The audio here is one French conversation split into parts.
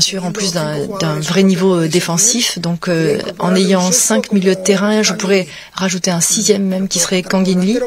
sûr, en plus d'un vrai niveau défensif. Donc, en ayant 5 milieux de terrain, je pourrais rajouter un 6e même qui serait Kangin Lee.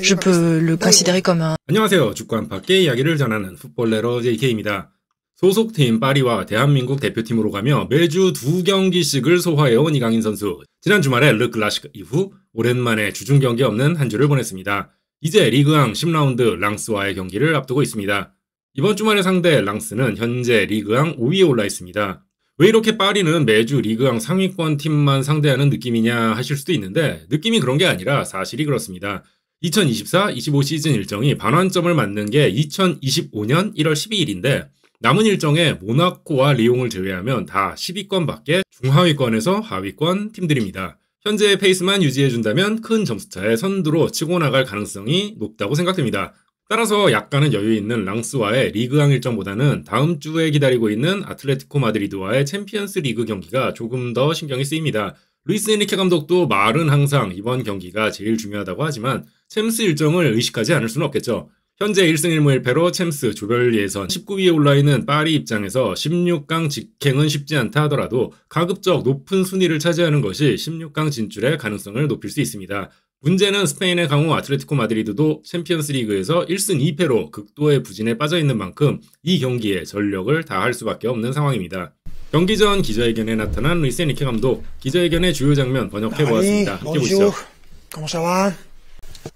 Je peux le considérer comme un... 안녕하세요. 축구 안팎의 이야기를 전하는 풋볼레러 JK입니다. 소속팀 파리와 대한민국 대표팀으로 가며 매주 2경기씩을 소화해온 이강인 선수. 지난 주말에 르 클라시크 이후 오랜만에 주중 경기 없는 한 주를 보냈습니다. 이제 리그앙 10라운드 랑스와의 경기를 앞두고 있습니다. 이번 주말의 상대 랑스는 현재 리그앙 5위에 올라 있습니다. 왜 이렇게 파리는 매주 리그앙 상위권 팀만 상대하는 느낌이냐 하실 수도 있는데 느낌이 그런 게 아니라 사실이 그렇습니다. 2024-25 시즌 일정이 반환점을 맞는 게 2025년 1월 12일인데 남은 일정에 모나코와 리옹을 제외하면 다 10위권 밖에 중하위권에서 하위권 팀들입니다. 현재의 페이스만 유지해준다면 큰 점수차의 선두로 치고 나갈 가능성이 높다고 생각됩니다. 따라서 약간은 여유 있는 랑스와의 리그앙 일정보다는 다음 주에 기다리고 있는 아틀레티코 마드리드와의 챔피언스 리그 경기가 조금 더 신경이 쓰입니다. 루이스 에니케 감독도 말은 항상 이번 경기가 제일 중요하다고 하지만 챔스 일정을 의식하지 않을 수는 없겠죠. 현재 1승 1무 1패로 챔스 조별 예선 19위에 올라있는 파리 입장에서 16강 직행은 쉽지 않다 하더라도 가급적 높은 순위를 차지하는 것이 16강 진출의 가능성을 높일 수 있습니다. 문제는 스페인의 강호 아틀레티코 마드리드도 챔피언스 리그에서 1승 2패로 극도의 부진에 빠져있는 만큼 이 경기에 전력을 다할 수밖에 없는 상황입니다. 경기 전 기자회견에 나타난 루이스 에니케 감독, 기자회견의 주요 장면 번역해보았습니다. 함께 보시죠.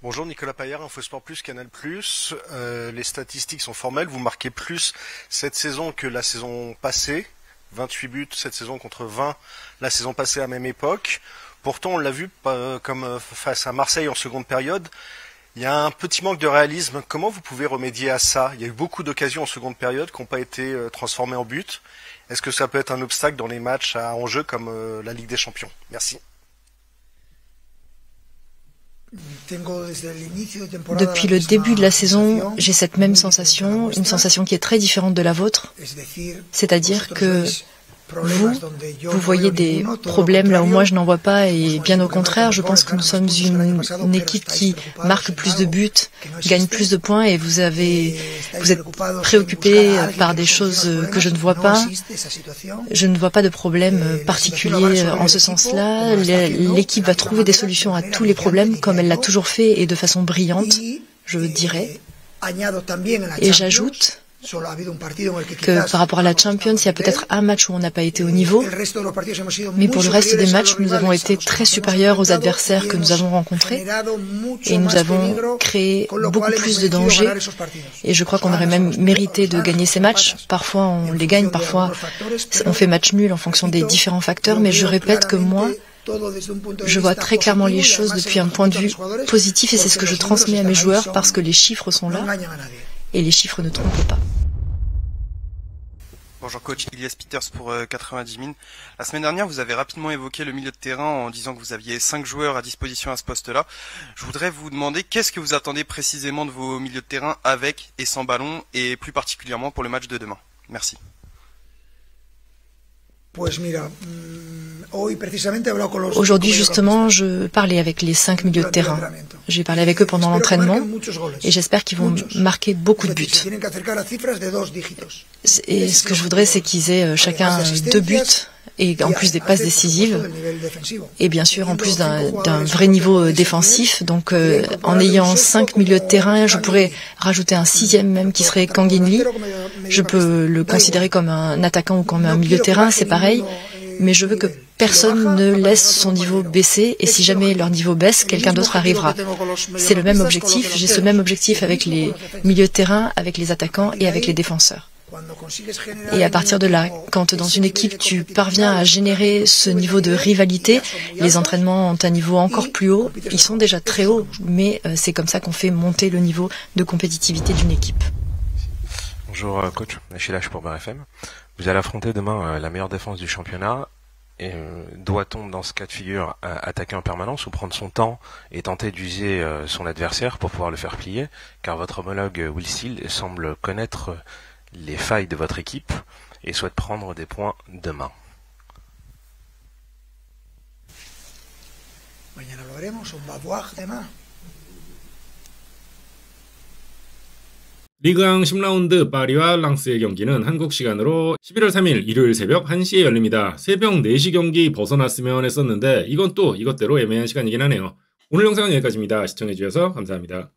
Bonjour, Nicolas Paillard, Infosport Plus, Canal Plus. Les statistiques sont formelles. Vous marquez plus cette saison que la saison passée. 28 buts cette saison contre 20 la saison passée à même époque. Pourtant, on l'a vu comme face à Marseille en seconde période. Il y a un petit manque de réalisme. Comment vous pouvez remédier à ça? Il y a eu beaucoup d'occasions en seconde période qui n'ont pas été transformées en buts. Est-ce que ça peut être un obstacle dans les matchs à enjeu comme la Ligue des Champions? Merci. Depuis le début de la saison, j'ai cette même sensation, une sensation qui est très différente de la vôtre. C'est-à-dire que vous voyez des problèmes là où moi je n'en vois pas et bien au contraire, je pense que nous sommes une équipe qui marque plus de buts, gagne plus de points et vous êtes préoccupé par des choses que je ne vois pas. Je ne vois pas de problème particulier en ce sens-là. L'équipe va trouver des solutions à tous les problèmes comme elle l'a toujours fait et de façon brillante, je dirais. Et j'ajoute que par rapport à la Champions, il y a peut-être un match où on n'a pas été au niveau, mais pour le reste des matchs, nous avons été très supérieurs aux adversaires que nous avons rencontrés et nous avons créé beaucoup plus de dangers et je crois qu'on aurait même mérité de gagner ces matchs. Parfois on les gagne, parfois on fait match nul en fonction des différents facteurs, mais je répète que moi, je vois très clairement les choses depuis un point de vue positif et c'est ce que je transmets à mes joueurs parce que les chiffres sont là et les chiffres ne trompent pas. Bonjour coach, Ilias Peters pour 90 Min. La semaine dernière, vous avez rapidement évoqué le milieu de terrain en disant que vous aviez 5 joueurs à disposition à ce poste-là. Je voudrais vous demander qu'est-ce que vous attendez précisément de vos milieux de terrain avec et sans ballon et plus particulièrement pour le match de demain. Merci. Aujourd'hui, justement, je parlais avec les 5 milieux de terrain. J'ai parlé avec eux pendant l'entraînement et j'espère qu'ils vont marquer beaucoup de buts. Et ce que je voudrais, c'est qu'ils aient chacun 2 buts et en plus des passes décisives et bien sûr en plus d'un vrai niveau défensif. Donc en ayant 5 milieux de terrain, je pourrais rajouter un 6e même qui serait Kangin Lee. Je peux le considérer comme un attaquant ou comme un milieu de terrain, c'est pareil. Mais je veux que personne ne laisse son niveau baisser et si jamais leur niveau baisse, quelqu'un d'autre arrivera. C'est le même objectif, j'ai ce même objectif avec les milieux de terrain, avec les attaquants et avec les défenseurs. Et à partir de là, quand dans une équipe tu parviens à générer ce niveau de rivalité, les entraînements ont un niveau encore plus haut, ils sont déjà très hauts, mais c'est comme ça qu'on fait monter le niveau de compétitivité d'une équipe. Bonjour coach, Achille H pour BRFM. Vous allez affronter demain la meilleure défense du championnat. Et doit-on dans ce cas de figure attaquer en permanence ou prendre son temps et tenter d'user son adversaire pour pouvoir le faire plier, car votre homologue Will Steele semble connaître les failles de votre équipe et souhaite prendre des points demain. Mañana lo veremos, on va voir demain. 리그왕 10라운드 파리와 랑스의 경기는 한국 시간으로 11월 3일 일요일 새벽 1시에 열립니다. 새벽 4시 경기 벗어났으면 했었는데 이건 또 이것대로 애매한 시간이긴 하네요. 오늘 영상은 여기까지입니다. 시청해주셔서 감사합니다.